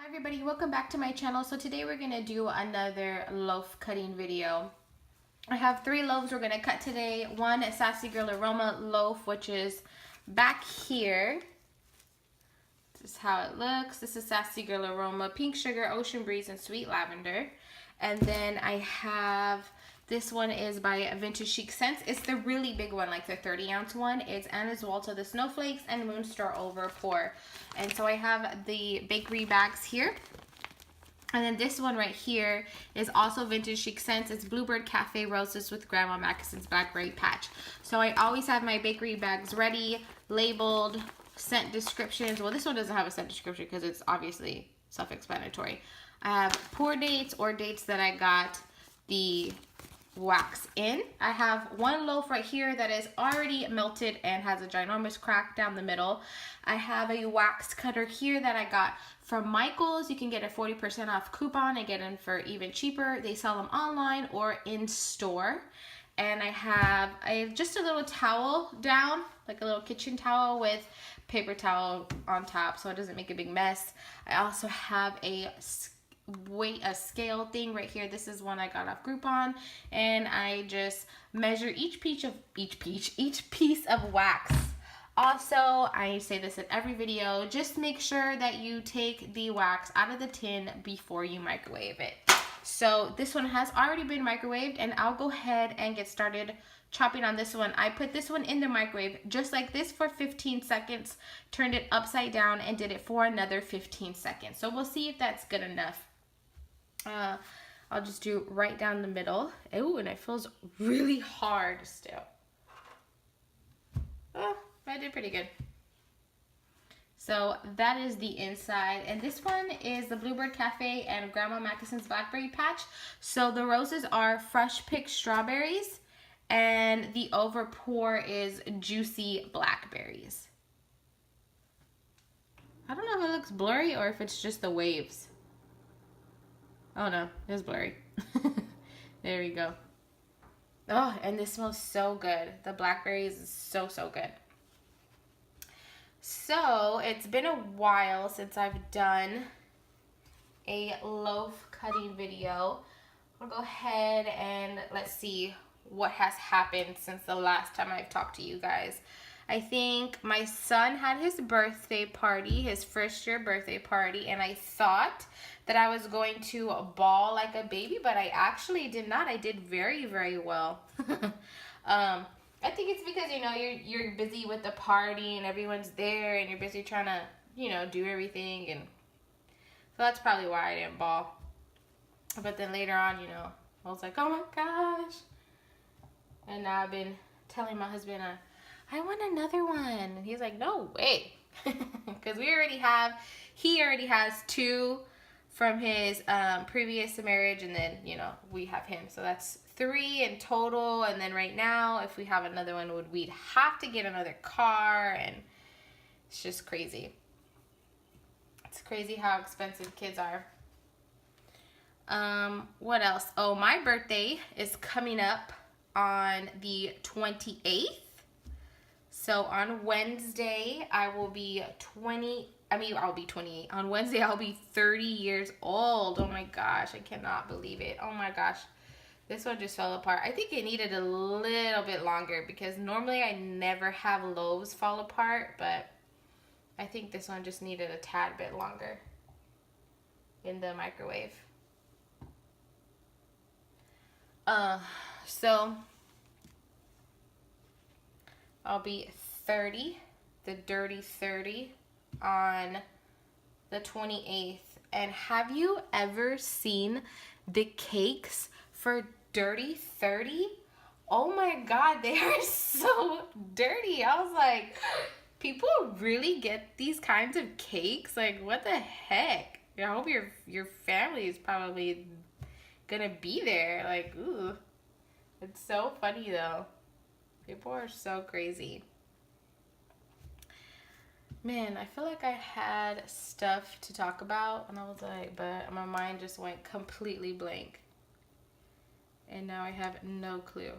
Everybody, welcome back to my channel. So today we're gonna do another loaf cutting video. I have 3 loaves we're gonna cut today. One Sassy Girl Aroma loaf, which is back here. This is how it looks. This is Sassy Girl Aroma, Pink Sugar, Ocean Breeze, and Sweet Lavender. And then I have, this one is by Vintage Chic Scents. It's the really big one, like the 30-ounce one. It's Anna's Waltz of the Snowflakes and Moonstar Over Pour. And so I have the bakery bags here. And then this one right here is also Vintage Chic Scents. It's Bluebird Cafe Roses with Grandma Mackeson's Blackberry Patch. So I always have my bakery bags ready, labeled, scent descriptions. Well, this one doesn't have a scent description because it's obviously self-explanatory. I have pour dates or dates that I got the wax in. I have one loaf right here that is already melted and has a ginormous crack down the middle. I have a wax cutter here that I got from Michael's. You can get a 40% off coupon and get them for even cheaper. They sell them online or in store. And I have just a little towel down, like a little kitchen towel with paper towel on top so it doesn't make a big mess. I also have a scale thing right here. This is one I got off Groupon, and I just measure each piece of wax. Also, I say this in every video, just make sure that you take the wax out of the tin before you microwave it. So this one has already been microwaved, and I'll go ahead and get started chopping on this one. I put this one in the microwave just like this for 15 seconds, turned it upside down, and did it for another 15 seconds. So we'll see if that's good enough. I'll just do right down the middle. Ooh, and it feels really hard still. Oh, I did pretty good. So that is the inside, and this one is the Bluebird Cafe and Grandma Mackeson's Blackberry Patch. So the roses are fresh picked strawberries, and the over pour is juicy blackberries. I don't know if it looks blurry or if it's just the waves. Oh no, it's blurry. There we go. Oh, and this smells so good. The blackberries is so good. So it's been a while since I've done a loaf cutting video. I'll go ahead and let's see what has happened since the last time I've talked to you guys. I think my son had his birthday party, his first year birthday party, and I thought that I was going to bawl like a baby, but I actually did not. I did very well. I think it's because, you know, you're busy with the party and everyone's there and you're busy trying to, you know, do everything, and so that's probably why I didn't bawl. But then later on, you know, I was like, oh my gosh. And now I've been telling my husband, I want another one. And he's like, no way. Because he already has 2 from his previous marriage, and then, you know, we have him. So that's 3 in total. And then right now, if we have another one, we'd have to get another car, and it's just crazy. It's crazy how expensive kids are. What else? Oh, my birthday is coming up on the 28th. So on Wednesday, I'll be 28. On Wednesday, I'll be 30 years old. Oh my gosh, I cannot believe it. Oh my gosh. This one just fell apart. I think it needed a little bit longer because normally I never have loaves fall apart, but I think this one just needed a tad bit longer in the microwave. So I'll be 30, the dirty 30, on the 28th. And have you ever seen the cakes for dirty 30? Oh my god, they are so dirty. I was like, people really get these kinds of cakes? Like, what the heck? I hope your family is probably gonna be there. Like, ooh. It's so funny though. People are so crazy. Man, I feel like I had stuff to talk about, and I was like, but my mind just went completely blank. And now I have no clue.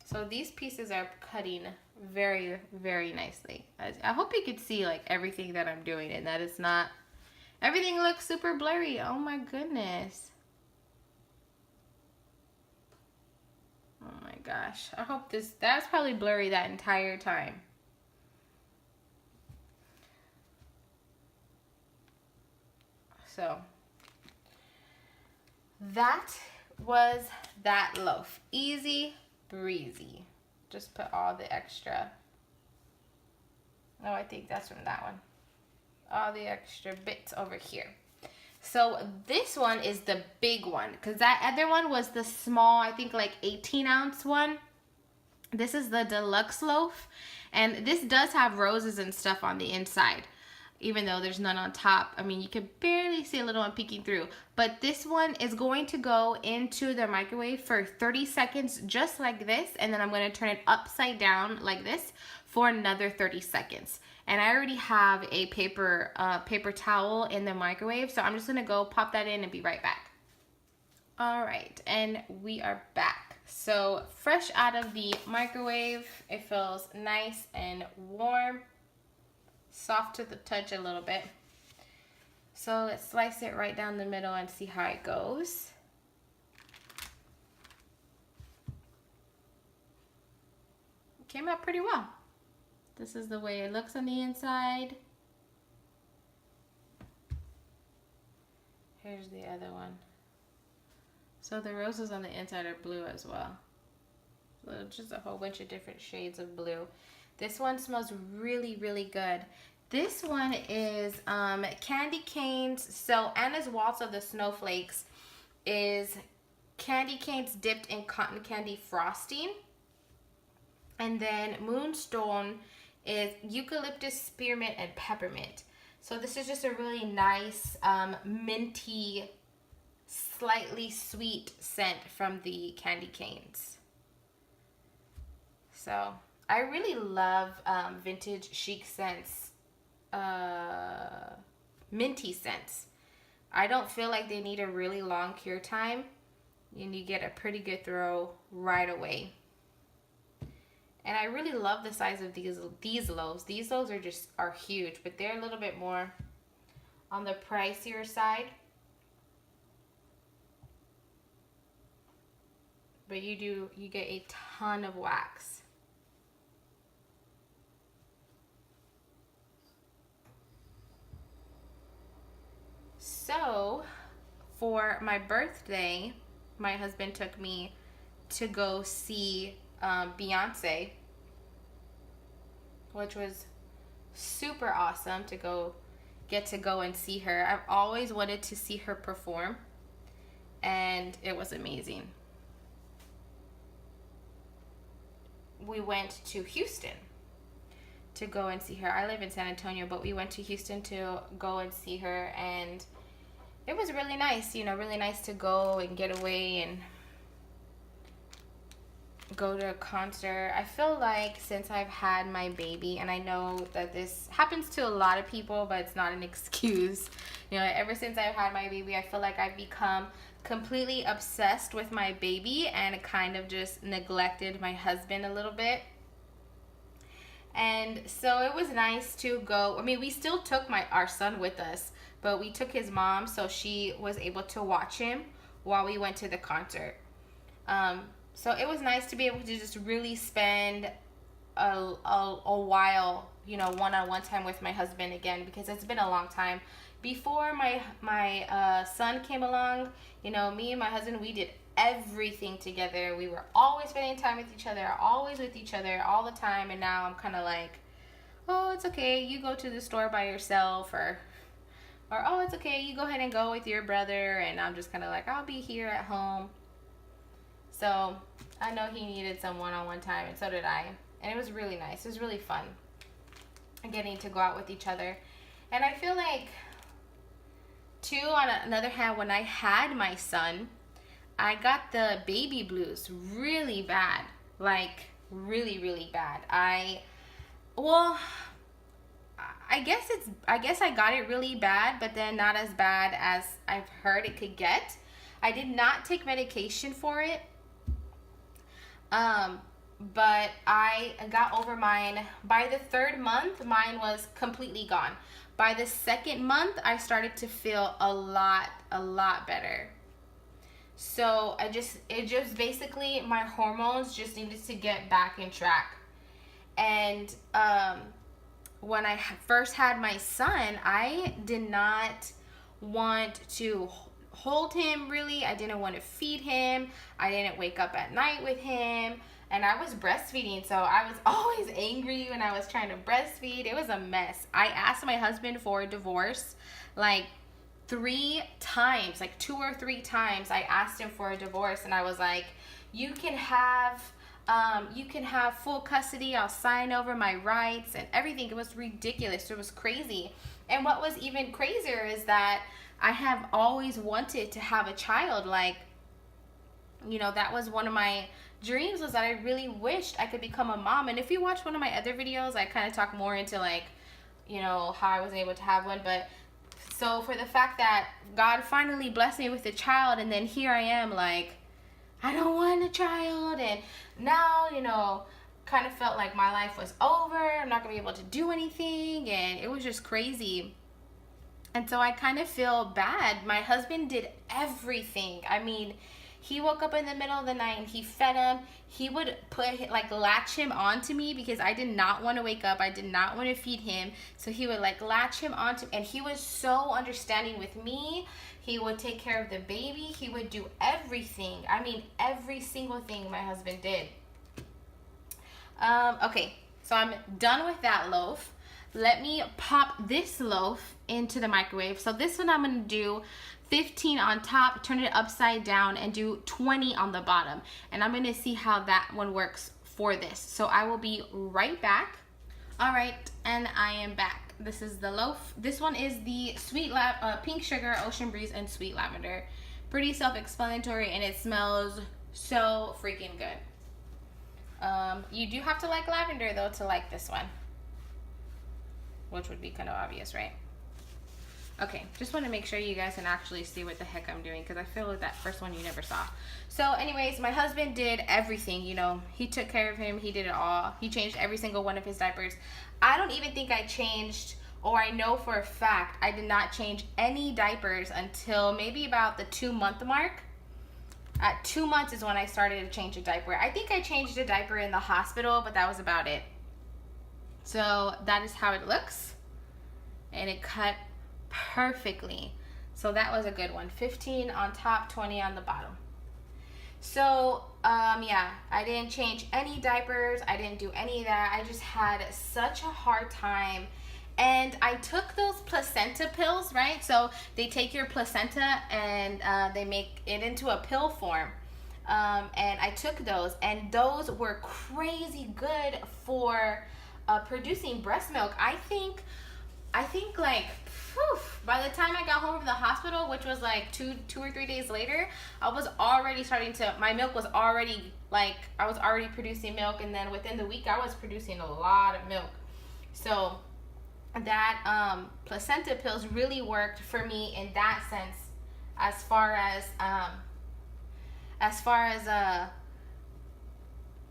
So these pieces are cutting very, very nicely. I hope you could see like everything that I'm doing and that it's not, everything looks super blurry. Oh my goodness. Oh my gosh. I hope that was probably blurry that entire time. So that was that loaf. Easy breezy. Just put all the extra. Oh, I think that's from that one. All the extra bits over here. So this one is the big one because that other one was the small, I think like 18-ounce one. This is the deluxe loaf, and this does have roses and stuff on the inside, even though there's none on top. I mean, you can barely see a little one peeking through, but this one is going to go into the microwave for 30 seconds just like this, and then I'm going to turn it upside down like this for another 30 seconds. And I already have a paper towel in the microwave, so I'm just going to go pop that in and be right back. All right, and we are back. So fresh out of the microwave, it feels nice and warm, soft to the touch a little bit. So let's slice it right down the middle and see how it goes. It came out pretty well. This is the way it looks on the inside. Here's the other one. So the roses on the inside are blue as well. So just a whole bunch of different shades of blue. This one smells really, really good. This one is candy canes. So Anna's Waltz of the Snowflakes is candy canes dipped in cotton candy frosting. And then Moonstone is eucalyptus, spearmint, and peppermint. So this is just a really nice minty, slightly sweet scent from the candy canes. So I really love vintage chic scents, minty scents. I don't feel like they need a really long cure time, and you get a pretty good throw right away. And I really love the size of these loaves. These loaves are huge, but they're a little bit more on the pricier side. But you get a ton of wax. So for my birthday, my husband took me to go see Beyonce, which was super awesome to get to go and see her. I've always wanted to see her perform, and it was amazing. We went to Houston to go and see her. I live in San Antonio, but we went to Houston to go and see her, and it was really nice, really nice to go and get away and go to a concert. I feel like since I've had my baby, and I know that this happens to a lot of people, but it's not an excuse. Ever since I've had my baby, I feel like I've become completely obsessed with my baby and kind of just neglected my husband a little bit. And so it was nice to go. I mean, we still took our son with us, but we took his mom so she was able to watch him while we went to the concert. So it was nice to be able to just really spend a while, one-on-one time with my husband again, because it's been a long time. Before my son came along, me and my husband, we did everything together. We were always spending time with each other, always with each other, all the time. And now I'm kind of like, oh, it's okay, you go to the store by yourself, or oh, it's okay, you go ahead and go with your brother. And I'm just kind of like, I'll be here at home. So I know he needed some one-on-one time, and so did I. And it was really nice. It was really fun getting to go out with each other. And I feel like, too, on another hand, when I had my son, I got the baby blues really bad. Like, really, really bad. I guess I got it really bad, but then not as bad as I've heard it could get. I did not take medication for it. but I got over mine. By the 3rd month, mine was completely gone. By the 2nd month, I started to feel a lot better. So it just basically, my hormones just needed to get back in track. And when I first had my son, I did not want to hold him, really. I didn't want to feed him. I didn't wake up at night with him. And I was breastfeeding, so I was always angry when I was trying to breastfeed. It was a mess. I asked my husband for a divorce like 3 times, like 2 or 3 times. I asked him for a divorce, and I was like, you can have full custody. I'll sign over my rights and everything. It was ridiculous. It was crazy. And what was even crazier is that I have always wanted to have a child. Like, you know, that was one of my dreams, was that I really wished I could become a mom. And if you watch one of my other videos, I kind of talk more into, like, you know, how I wasn't able to have one. But so for the fact that God finally blessed me with a child, and then here I am, like, I don't want a child, and now, you know, kind of felt like my life was over. I'm not gonna be able to do anything, and it was just crazy. And so I kind of feel bad. My husband did everything. I mean, he woke up in the middle of the night and he fed him. He would latch him onto me because I did not want to wake up. I did not want to feed him. So he would latch him onto, and he was so understanding with me. He would take care of the baby. He would do everything. I mean, every single thing my husband did. Okay, so I'm done with that loaf. Let me pop this loaf into the microwave. So this one I'm going to do 15 on top, turn it upside down, and do 20 on the bottom. And I'm going to see how that one works for this. So I will be right back. All right, and I am back. This is the loaf. This one is the pink sugar, ocean breeze, and sweet lavender. Pretty self-explanatory, and it smells so freaking good. You do have to like lavender, though, to like this one, which would be kind of obvious, right? Okay, just want to make sure you guys can actually see what the heck I'm doing, because I feel like that first one you never saw. So anyways, my husband did everything, you know. He took care of him. He did it all. He changed every single one of his diapers. I don't even think I changed, or I know for a fact, I did not change any diapers until maybe about the 2-month mark. At 2 months is when I started to change a diaper. I think I changed a diaper in the hospital, but that was about it. So that is how it looks. And it cut perfectly. So that was a good one. 15 on top, 20 on the bottom. So yeah, I didn't change any diapers. I didn't do any of that. I just had such a hard time. And I took those placenta pills, right? So they take your placenta and they make it into a pill form. And I took those, and those were crazy good for producing breast milk. I think like, by the time I got home from the hospital, which was like two or 3 days later, I was already my milk was already, like, I was already producing milk. And then within the week, I was producing a lot of milk. So that placenta pills really worked for me in that sense, as far as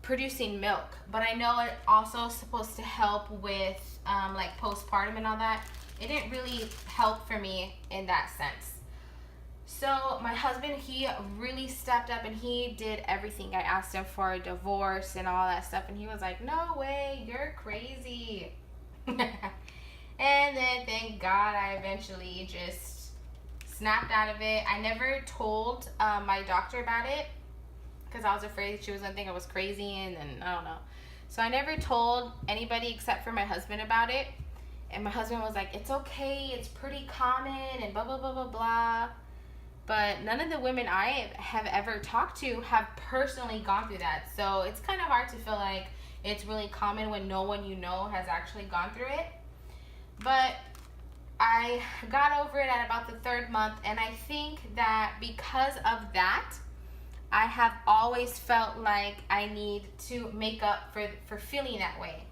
producing milk. But I know it also is supposed to help with like postpartum and all that. It didn't really help for me in that sense. So my husband, he really stepped up and he did everything. I asked him for a divorce and all that stuff, and he was like, no way, you're crazy. And then thank God I eventually just snapped out of it. I never told my doctor about it because I was afraid she was gonna think I was crazy, and then I don't know. So I never told anybody except for my husband about it. And my husband was like, it's okay, it's pretty common, and blah, blah, blah, blah, blah. But none of the women I have ever talked to have personally gone through that. So it's kind of hard to feel like it's really common when no one you know has actually gone through it. But I got over it at about the 3rd month, and I think that because of that, I have always felt like I need to make up for feeling that way.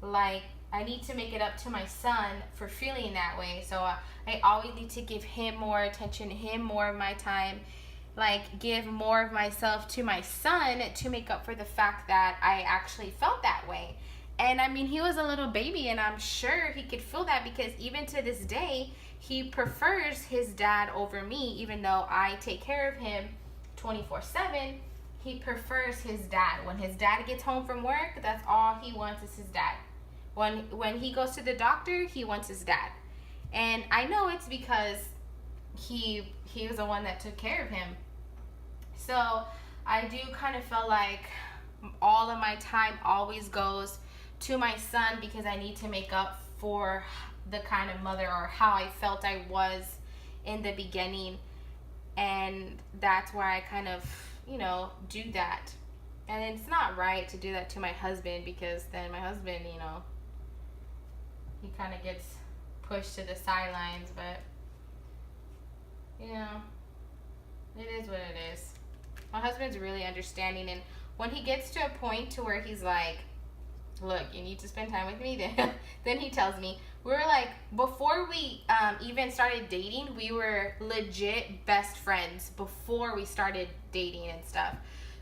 Like, I need to make it up to my son for feeling that way. So I always need to give him more attention, him more of my time. like give more of myself to my son to make up for the fact that I actually felt that way. And I mean, he was a little baby, and I'm sure he could feel that, because even to this day, he prefers his dad over me, even though I take care of him 24/7. He prefers his dad. When his dad gets home from work, that's all he wants is his dad. When he goes to the doctor, he wants his dad. And I know it's because he was the one that took care of him. So I do kind of feel like all of my time always goes to my son, because I need to make up for the kind of mother, or how I felt I was in the beginning. And that's why I kind of, do that. And it's not right to do that to my husband, because then my husband, he kind of gets pushed to the sidelines. But it is what it is. My husband's really understanding, and when he gets to a point to where he's like, look, you need to spend time with me, then he tells me. We were like, before we even started dating, we were legit best friends before we started dating and stuff.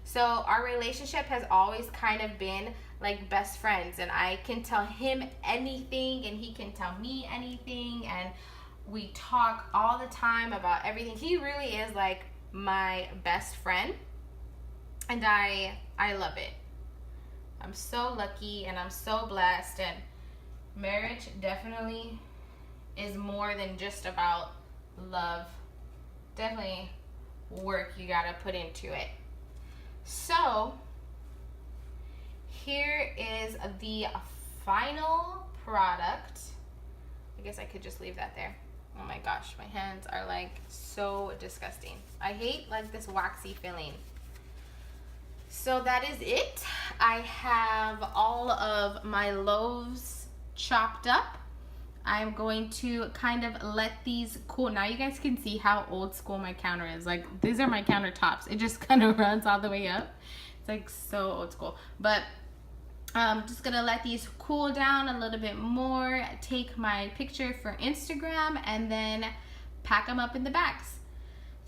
So our relationship has always kind of been like best friends, and I can tell him anything and he can tell me anything, and we talk all the time about everything. He really is like my best friend, and I love it. I'm so lucky and I'm so blessed, and marriage definitely is more than just about love. Definitely work you gotta put into it. So here is the final product. I guess I could just leave that there. Oh my gosh, my hands are like so disgusting. I hate like this waxy feeling. So that is it. I have all of my loaves chopped up. I'm going to kind of let these cool. Now you guys can see how old school my counter is. Like, these are my countertops. It just kind of runs all the way up. It's like so old school. But I'm just gonna let these cool down a little bit more, take my picture for Instagram, and then pack them up in the bags.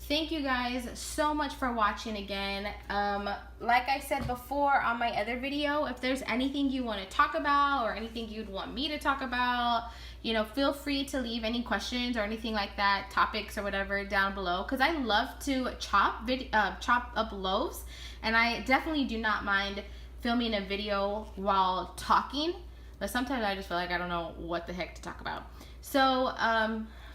Thank you guys so much for watching again. Like I said before on my other video, if there's anything you want to talk about or anything you'd want me to talk about, feel free to leave any questions or anything like that, topics or whatever down below, because I love to chop up loaves, and I definitely do not mind filming a video while talking, but sometimes I just feel like I don't know what the heck to talk about. So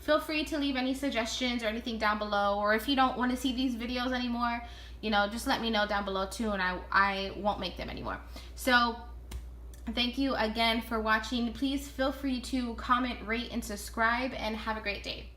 feel free to leave any suggestions or anything down below, or if you don't want to see these videos anymore, just let me know down below too, and I won't make them anymore. So thank you again for watching. Please feel free to comment, rate, and subscribe, and have a great day.